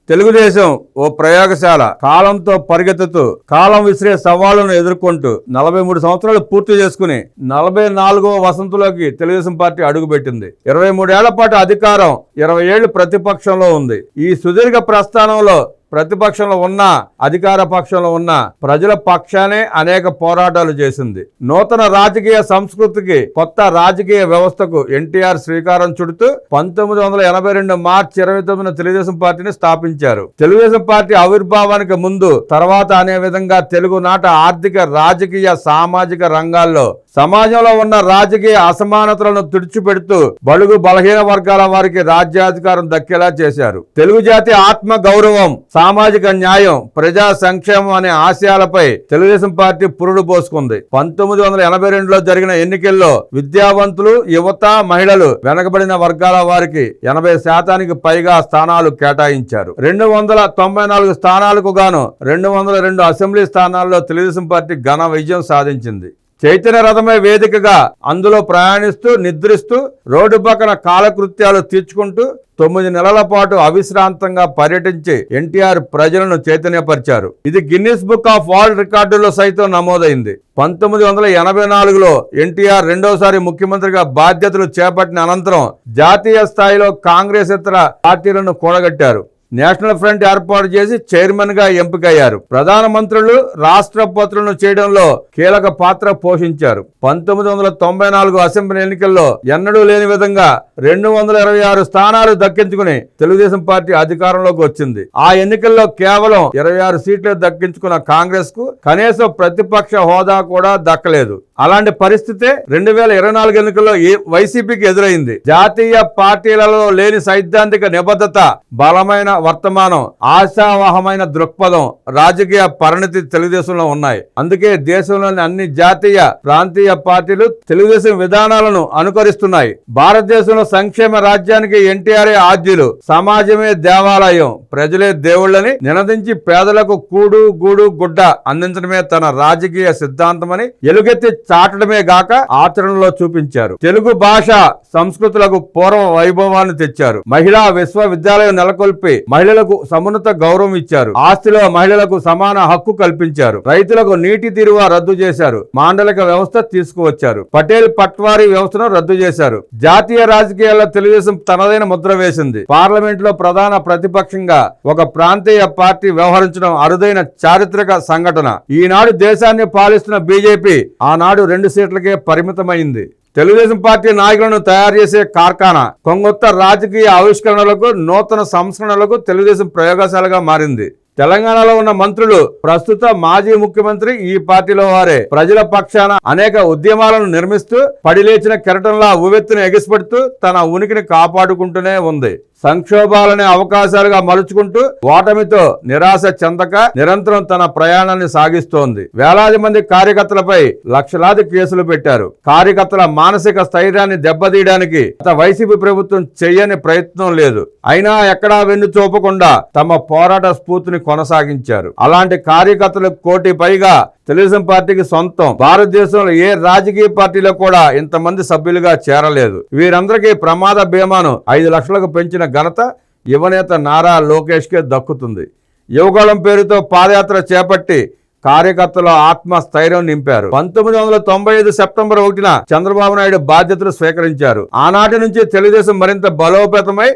తెలుగుదేశం ఓ ప్రయోగశాల. కాలంతో పరిగెత్తుతూ కాలం విసిరే సవాళ్లను ఎదుర్కొంటూ 43 సంవత్సరాలు పూర్తి చేసుకుని 44వ వసంతంలోకి తెలుగుదేశం పార్టీ అడుగుపెట్టింది. 23 ఏళ్ల పాటు అధికారం, 20 ఏళ్లు ప్రతిపక్షంలో ఉంది. ఈ సుదీర్ఘ ప్రస్థానంలో ప్రతిపక్షంలో ఉన్న, అధికార పక్షంలో ఉన్న ప్రజల పక్షానే అనేక పోరాటాలు చేసింది. నూతన రాజకీయ సంస్కృతికి, కొత్త రాజకీయ వ్యవస్థకు ఎన్టీఆర్ శ్రీకారం చుడుతూ 1982 మార్చి 29న తెలుగుదేశం పార్టీని స్థాపించారు. తెలుగుదేశం పార్టీ ఆవిర్భావానికి ముందు, తర్వాత అనే విధంగా తెలుగునాట ఆర్థిక, రాజకీయ, సామాజిక రంగాల్లో సమాజంలో ఉన్న రాజకీయ అసమానతలను తుడిచిపెడుతూ బడుగు బలహీన వర్గాల వారికి రాజ్యాధికారం దక్కేలా చేశారు. తెలుగు జాతి ఆత్మ గౌరవం, సామాజిక న్యాయం, ప్రజా సంక్షేమం అనే ఆశయాలపై తెలుగుదేశం పార్టీ పురుడు పోసుకుంది. 1982లో జరిగిన ఎన్నికల్లో విద్యావంతులు, యువత, మహిళలు, వెనకబడిన వర్గాల వారికి 80% పైగా స్థానాలు కేటాయించారు. 294 స్థానాలకు గాను 202 అసెంబ్లీ స్థానాల్లో తెలుగుదేశం పార్టీ ఘన విజయం సాధించింది. చైతన్య రథమే వేదికగా అందులో ప్రయాణిస్తూ, నిద్రిస్తూ, రోడ్డు పక్కన కాలకృత్యాలు తీర్చుకుంటూ 9 నెలల పాటు అవిశ్రాంతంగా పర్యటించి ఎన్టీఆర్ ప్రజలను చైతన్యపరిచారు. ఇది గిన్నిస్ బుక్ ఆఫ్ వరల్డ్ రికార్డుల్లో సైతం నమోదైంది. 1984లో ఎన్టీఆర్ రెండోసారి ముఖ్యమంత్రిగా బాధ్యతలు చేపట్టిన అనంతరం జాతీయ స్థాయిలో కాంగ్రెస్ ఇతర పార్టీలను కూడగట్టారు. నేషనల్ ఫ్రంట్ ఏర్పాటు చేసి చైర్మన్ గా ఎంపికయ్యారు. ప్రధానమంత్రులు, రాష్ట్రపతులను చేయడంలో కీలక పాత్ర పోషించారు. 1994 అసెంబ్లీ ఎన్నికల్లో ఎన్నడూ లేని విధంగా 226 స్థానాలు దక్కించుకుని తెలుగుదేశం పార్టీ అధికారంలోకి వచ్చింది. ఆ ఎన్నికల్లో కేవలం 26 సీట్లే దక్కించుకున్న కాంగ్రెస్ కు కనీసం ప్రతిపక్ష హోదా కూడా దక్కలేదు. అలాంటి పరిస్థితే 2024 ఎన్నికల్లో వైసీపీకి ఎదురైంది. జాతీయ పార్టీలలో లేని సైద్ధాంతిక నిబద్ధత, బలమైన వర్తమానం, ఆశావహమైన దృక్పథం, రాజకీయ పరిణతి తెలుగుదేశంలో ఉన్నాయి. అందుకే దేశంలోని అన్ని జాతీయ, ప్రాంతీయ పార్టీలు తెలుగుదేశం విధానాలను అనుకరిస్తున్నాయి. భారతదేశంలో సంక్షేమ రాజ్యానికి ఎన్టీఆర్ఏ ఆద్యులు, సమాజమే దేవాలయం, ప్రజలే దేవుళ్ళని నినదించి పేదలకు కూడు, గూడు, గుడ్డ అందించడమే తన రాజకీయ సిద్ధాంతమని ఎలుగెత్తి చాటడమే గాక ఆచరణలో చూపించారు. తెలుగు భాష, సంస్కృతులకు పూర్వ వైభవాన్ని తెచ్చారు. మహిళా విశ్వవిద్యాలయం నెలకొల్పి మహిళలకు సమున్నత గౌరవం ఇచ్చారు. ఆస్తిలో మహిళలకు సమాన హక్కు కల్పించారు. రైతులకు నీటి తీరువ రద్దు చేశారు. మాండలిక వ్యవస్థ తీసుకువచ్చారు. పటేల్ పట్వారీ వ్యవస్థను రద్దు చేశారు. జాతీయ రాజకీయాల్లో తెలుగుదేశం తనదైన ముద్ర వేసింది. పార్లమెంట్ లో ప్రధాన ప్రతిపక్షంగా ఒక ప్రాంతీయ పార్టీ వ్యవహరించడం అరుదైన చారిత్రక సంఘటన. ఈనాడు దేశాన్ని పాలిస్తున్న బీజేపీ ఆనాడు 2 సీట్లకే పరిమితమైంది. తెలుగుదేశం పార్టీ నాయకులను తయారు చేసే కార్ఖానా. కొంగొత్త రాజకీయ ఆవిష్కరణలకు, నూతన సంస్కరణలకు తెలుగుదేశం ప్రయోగశాలగా మారింది. తెలంగాణలో ఉన్న మంత్రులు, ప్రస్తుత మాజీ ముఖ్యమంత్రి ఈ పార్టీలో వారే. ప్రజల పక్షాన అనేక ఉద్యమాలను నిర్మిస్తూ, పడిలేచిన కెరటంలా ఉవ్వెత్తున ఎగిసిపడుతూ తన ఉనికిని కాపాడుకుంటూనే ఉంది. సంక్షోభాలనే అవకాశాలుగా మలుచుకుంటూ ఓటమితో నిరాశ చెందక నిరంతరం తన ప్రయాణాన్ని సాగిస్తోంది. వేలాది మంది కార్యకర్తలపై లక్షలాది కేసులు పెట్టారు. కార్యకర్తల మానసిక స్థైర్యాన్ని దెబ్బతీయడానికి వైసీపీ ప్రభుత్వం చెయ్యని ప్రయత్నం లేదు. అయినా ఎక్కడా వెన్ను చూపకుండా తమ పోరాట స్ఫూర్తిని కొనసాగించారు. అలాంటి కార్యకర్తలకు 1 కోటి పైగా తెలుగుదేశం పార్టీకి సొంతం. భారతదేశంలో ఏ రాజకీయ పార్టీలో కూడా ఇంతమంది సభ్యులుగా చేరలేదు. వీరందరికీ ప్రమాద బీమాను 5 లక్షలకు పెంచిన ఘనత యువనేత నారా లోకేష్ కే దక్కుతుంది. యువగళం పేరుతో పాదయాత్ర చేపట్టి కార్యకర్తల ఆత్మస్థైర్యం నింపారు. 1995 సెప్టెంబర్ 1న చంద్రబాబు నాయుడు బాధ్యతలు స్వీకరించారు. ఆనాటి నుంచి తెలుగుదేశం మరింత బలోపేతమై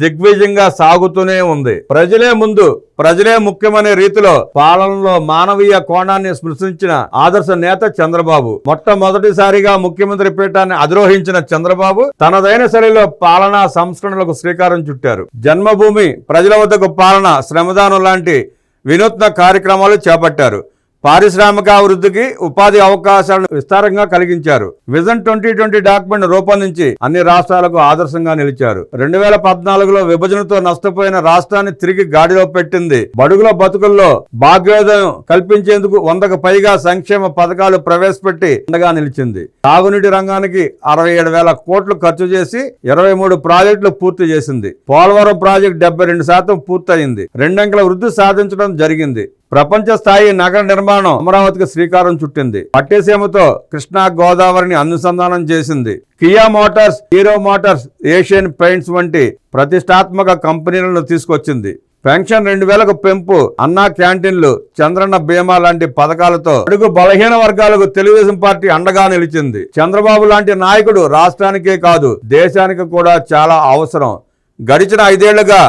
దిగ్విజయంగా సాగుతూనే ఉంది. ప్రజలే ముందు, ప్రజలే ముఖ్యమనే రీతిలో పాలనలో మానవీయ కోణాన్ని స్పృశించిన ఆదర్శ నేత చంద్రబాబు. మొట్టమొదటిసారిగా ముఖ్యమంత్రి పీఠాన్ని అధిరోహించిన చంద్రబాబు తనదైన శైలిలో పాలనా సంస్కరణలకు శ్రీకారం చుట్టారు. జన్మభూమి, ప్రజల వద్దకు పాలన, శ్రమదానం లాంటి వినూత్న కార్యక్రమాలు చేపట్టారు. పారిశ్రామికాభివృద్ధికి ఉపాధి అవకాశాలను విస్తారంగా కలిగించారు. విజన్ 2020 డాక్యుమెంట్ రూపొందించి అన్ని రాష్ట్రాలకు ఆదర్శంగా నిలిచారు. 2014లో విభజనతో నష్టపోయిన రాష్ట్రాన్ని తిరిగి గాడిలో పెట్టింది. బడుగుల బతుకుల్లో భాగ్యోదయం కల్పించేందుకు 100కు పైగా సంక్షేమ పథకాలు ప్రవేశపెట్టి అండగా నిలిచింది. తాగునీటి రంగానికి 67,000 కోట్లు ఖర్చు చేసి 23 ప్రాజెక్టులు పూర్తి చేసింది. పోలవరం ప్రాజెక్టు 72% పూర్తయింది. 2 అంకెల వృద్ధి సాధించడం జరిగింది. ప్రపంచ స్థాయి నగర నిర్మాణం అమరావతికి శ్రీకారం చుట్టింది. పట్టేసీమతో కృష్ణా గోదావరిని అనుసంధానం చేసింది. Kia Motors, hero Motors, Asian paints వంటి ప్రతిష్టాత్మక కంపెనీలను తీసుకొచ్చింది. పెన్షన్ 2000కు పెంపు, అన్నా క్యాంటీన్లు, చంద్రన్న బీమా లాంటి పథకాలతో అడుగు బలహీన వర్గాలకు తెలుగుదేశం పార్టీ అండగా నిలిచింది. చంద్రబాబు లాంటి నాయకుడు రాష్ట్రానికే కాదు దేశానికి కూడా చాలా అవసరం. గడిచిన 5 ఏళ్లుగా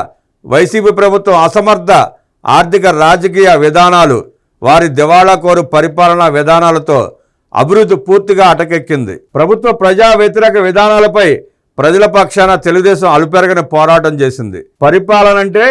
వైసీపీ ప్రభుత్వం అసమర్థ ఆర్థిక రాజకీయ విధానాలు, వారి దివాళా కోరు పరిపాలనా విధానాలతో అభివృద్ధి పూర్తిగా అటకెక్కింది. ప్రభుత్వ ప్రజా వ్యతిరేక విధానాలపై ప్రజల పక్షాన తెలుగుదేశం అలుపెరగని పోరాటం చేసింది. పరిపాలన అంటే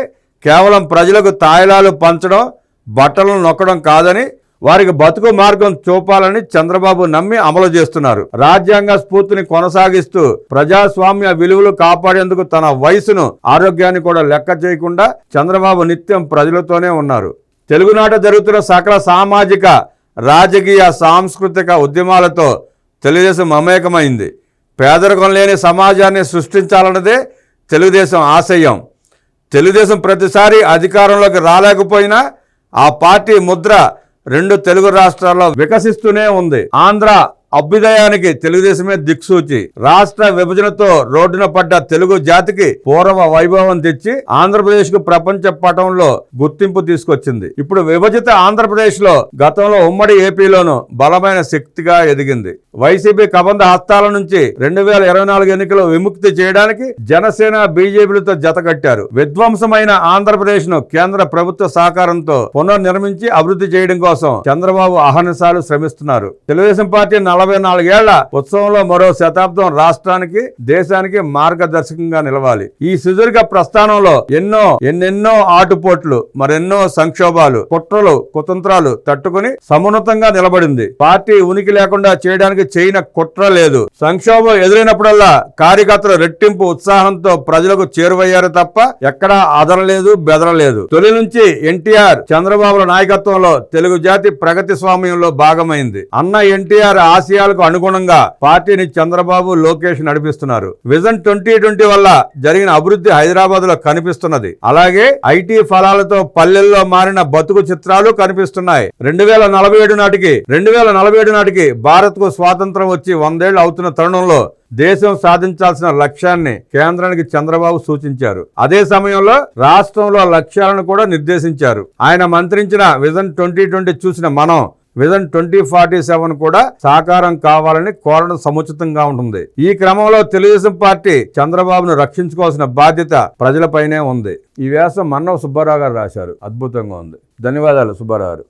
కేవలం ప్రజలకు తాయిలాలు పంచడం, బట్టలను నొక్కడం కాదని, వారికి బతుకు మార్గం చూపాలని చంద్రబాబు నమ్మి అమలు చేస్తున్నారు. రాజ్యాంగ స్ఫూర్తిని కొనసాగిస్తూ ప్రజాస్వామ్య విలువలు కాపాడేందుకు తన వయసును, ఆరోగ్యాన్ని కూడా లెక్క చేయకుండా చంద్రబాబు నిత్యం ప్రజలతోనే ఉన్నారు. తెలుగునాట జరుగుతున్న సకల సామాజిక, రాజకీయ, సాంస్కృతిక ఉద్యమాలతో తెలుగుదేశం మమేకమైంది. పేదరికం లేని సమాజాన్ని సృష్టించాలన్నదే తెలుగుదేశం ఆశయం. తెలుగుదేశం ప్రతిసారి అధికారంలోకి రాలేకపోయినా ఆ పార్టీ ముద్ర 2 తెలుగు రాష్ట్రాల్లో వికసిస్తూనే ఉంది. ఆంధ్ర అభ్యుదయానికి తెలుగుదేశమే దిక్సూచి. రాష్ట్ర విభజనతో రోడ్డున పడ్డ తెలుగు జాతికి పూర్వ వైభవం తెచ్చి ఆంధ్రప్రదేశ్ కు ప్రపంచ పటంలో గుర్తింపు తీసుకొచ్చింది. ఇప్పుడు విభజిత ఆంధ్రప్రదేశ్ లో గతంలో ఉమ్మడి ఏపీలోనూ బలమైన శక్తిగా ఎదిగింది. వైసీపీ కబంధ హస్తాల నుంచి 2024 ఎన్నికలు విముక్తి చేయడానికి జనసేన, బీజేపీలతో జతకట్టారు. విధ్వంసమైన ఆంధ్రప్రదేశ్ ను కేంద్ర ప్రభుత్వ సహకారంతో పునర్నిర్మించి అభివృద్ధి చేయడం కోసం చంద్రబాబు అహర్నిశాలు శ్రమిస్తున్నారు. తెలుగుదేశం పార్టీ 44 ఏళ్ల ఉత్సవంలో మరో శతాబ్దం రాష్ట్రానికి, దేశానికి మార్గదర్శకంగా నిలవాలి. ఈ సుదీర్ఘ ప్రస్థానంలో ఎన్నెన్నో ఆటుపోట్లు, మరెన్నో సంక్షోభాలు, కుట్రలు, కుతంత్రాలు తట్టుకుని సమున్నతంగా నిలబడింది. పార్టీ ఉనికి లేకుండా చేయడానికి చేయన కుట్ర లేదు. సంక్షోభం ఎదురైనప్పుడల్లా కార్యకర్తలు రెట్టింపు ఉత్సాహంతో ప్రజలకు చేరువయ్యారు తప్ప ఎక్కడా అదరలేదు, బెదరలేదు. తొలి నుంచి ఎన్టీఆర్, చంద్రబాబుల నాయకత్వంలో తెలుగు జాతి ప్రగతి స్వామ్యంలో భాగమైంది. అన్న ఎన్టీఆర్ ఆశయాలకు అనుగుణంగా పార్టీని చంద్రబాబు, లోకేష్ నడిపిస్తున్నారు. విజన్ 2020 వల్ల జరిగిన అభివృద్ధి హైదరాబాద్ లో కనిపిస్తున్నది. అలాగే ఐటీ ఫలాలతో పల్లెల్లో మారిన బతుకు చిత్రాలు కనిపిస్తున్నాయి. 2047 నాటికి భారత్ కు స్వాతంత్రం వచ్చి 100 ఏళ్లు అవుతున్న తరుణంలో దేశం సాధించాల్సిన లక్ష్యాన్ని కేంద్రానికి చంద్రబాబు సూచించారు. అదే సమయంలో రాష్ట్రంలో లక్ష్యాలను కూడా నిర్దేశించారు. ఆయన మంత్రించిన విజన్ 2020 చూసిన మనం విజన్ 2047 కూడా సాకారం కావాలని కోరడం సముచితంగా ఉంటుంది. ఈ క్రమంలో తెలుగుదేశం పార్టీ చంద్రబాబును రక్షించుకోవాల్సిన బాధ్యత ప్రజలపైనే ఉంది. ఈ వ్యాసం మన్నవ సుబ్బారావు గారు రాశారు. అద్భుతంగా ఉంది. ధన్యవాదాలు సుబ్బారావు గారు.